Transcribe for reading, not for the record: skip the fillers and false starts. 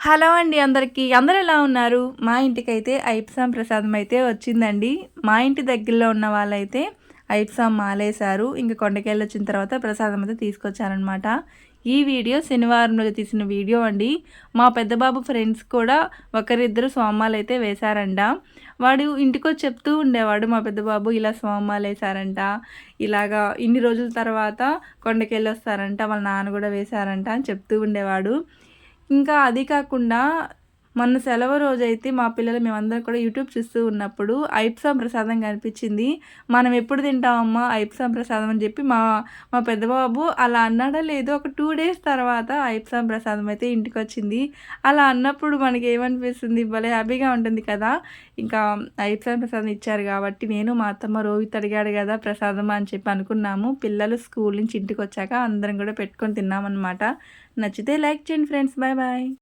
Hello అండి అందరికీ. అందరూ ఎలా ఉన్నారు? మా ఇంటికైతే ఐప్సామ్ ప్రసాదం అయితే వచ్చిందండి. మా ఇంటి దగ్గరలో ఉన్న వాళ్ళైతే ఐప్సామ్ మాలేశారు. ఇంక కొండకెళ్ళొచ్చిన తర్వాత ప్రసాదం అయితే తీసుకొచ్చారనమాట. ఈ వీడియో శనివారం రోజు తీసిన వీడియో అండి. మా పెద్ద బాబు ఫ్రెండ్స్ కూడా ఒకరిద్దరు స్వామాలైతే వేశారంట. వాడు ఇంటికొచ్చి చెప్తూ ఉండేవాడు మా పెద్ద బాబు ఇలా స్వామాలేశారంట. ఇలాగా ఇన్ని రోజుల తర్వాత కొండకెళ్ళొస్తారంట. వాళ్ళ నాన్న కూడా వేశారంట అని చెప్తూ ఉండేవాడు. ఇంకా అది కాకుండా మొన్న సెలవు రోజైతే మా పిల్లలు మేమందరం కూడా యూట్యూబ్ చూస్తూ ఉన్నప్పుడు ఐప్సామ్ ప్రసాదం కనిపించింది. మనం ఎప్పుడు తింటామమ్మా ఐప్సామ్ ప్రసాదం అని చెప్పి మా మా పెద్ద బాబు అలా అన్నాడో లేదో ఒక 2 డేస్ తర్వాత ఐప్సామ్ ప్రసాదం అయితే ఇంటికొచ్చింది. అలా అన్నప్పుడు మనకి ఏమనిపిస్తుంది, భలే హ్యాపీగా ఉంటుంది కదా. ఇంకా ఐప్సామ్ ప్రసాదం ఇచ్చారు కాబట్టి నేను మా అత్తమ్మ రోహిత్ అడిగాడు కదా ప్రసాదం అని చెప్పి అనుకున్నాము. పిల్లలు స్కూల్ నుంచి ఇంటికి వచ్చాక అందరం కూడా పెట్టుకొని తిన్నామన్నమాట. నచ్చితే లైక్ చేయండి ఫ్రెండ్స్. Bye bye.